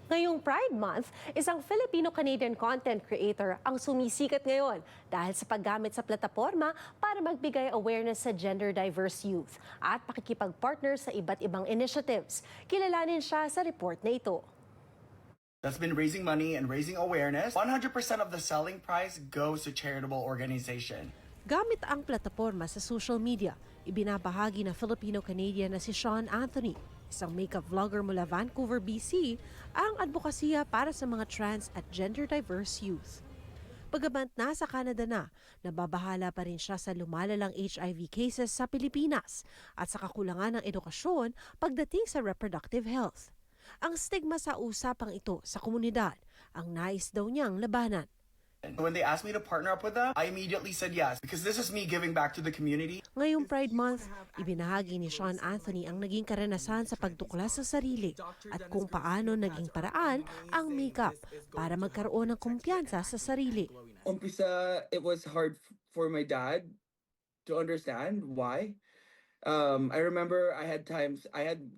Ngayong Pride Month, isang Filipino-Canadian content creator ang sumisikat ngayon dahil sa paggamit sa plataforma para magbigay awareness sa gender-diverse youth at pakikipag-partner sa iba't ibang initiatives. Kilalanin siya sa report na ito. That's been raising money and raising awareness. 100% of the selling price goes to charitable organization. Gamit ang plataforma sa social media, ibinabahagi na Filipino-Canadian na si Sean Anthony, isang makeup vlogger mula Vancouver, BC, ang advokasya para sa mga trans at gender-diverse youth. Pagabant nasa Canada na, nababahala pa rin siya sa lumalalang HIV cases sa Pilipinas at sa kakulangan ng edukasyon pagdating sa reproductive health. Ang stigma sa usapang ito sa komunidad ang nais daw niyang labanan. When they asked me to partner up with them, I immediately said yes because this is me giving back to the community. Ngayong Pride Month, ibinahagi ni Sean Anthony ang naging karanasan sa pagtuklas sa sarili at kung paano naging paraan ang makeup para magkaroon ng kumpiyansa sa sarili. Umpisa, it was hard for my dad to understand why. I remember I had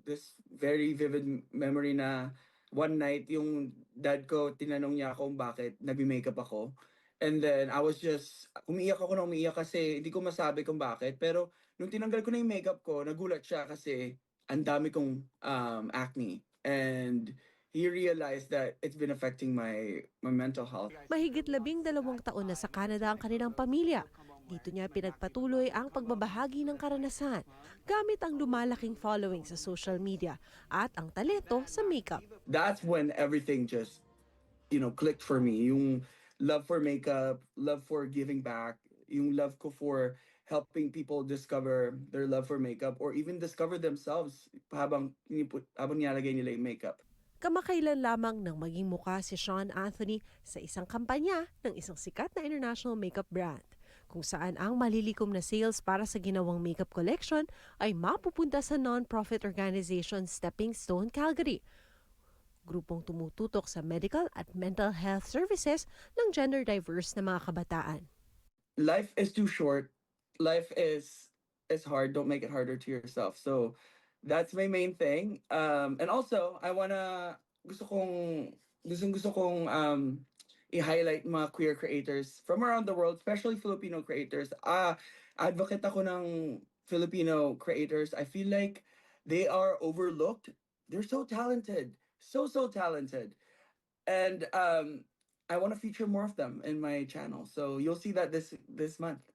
this very vivid memory na one night yung dad ko tinanong niya kung bakit nagme-makeup ako. And then I was just, umiiyak ako na umiiyak kasi hindi ko masabi kung bakit. Pero nung tinanggal ko na yung makeup ko, nagulat siya kasi ang dami kong acne. And he realized that it's been affecting my mental health. Mahigit 12 taon na sa Canada ang kanilang pamilya. Dito niya pinagpatuloy ang pagbabahagi ng karanasan gamit ang lumalaking following sa social media at ang talento sa makeup. That's when everything just, clicked for me. Yung love for makeup, love for giving back, yung love ko for helping people discover their love for makeup or even discover themselves habang nilalagay nila yung makeup. Kamakailan lamang nang maging muka si Sean Anthony sa isang kampanya ng isang sikat na international makeup brand, kung saan ang malilikom na sales para sa ginawang makeup collection ay mapupunta sa non-profit organization Stepping Stone Calgary, grupong tumututok sa medical at mental health services ng gender-diverse na mga kabataan. Life is too short. Life is hard. Don't make it harder to yourself. So that's my main thing. And also, gusto kong i-highlight mga queer creators from around the world, especially Filipino creators. Advocate ako ng Filipino creators. I feel like they are overlooked. They're so talented. So talented. And I want to feature more of them in my channel. So you'll see that this month.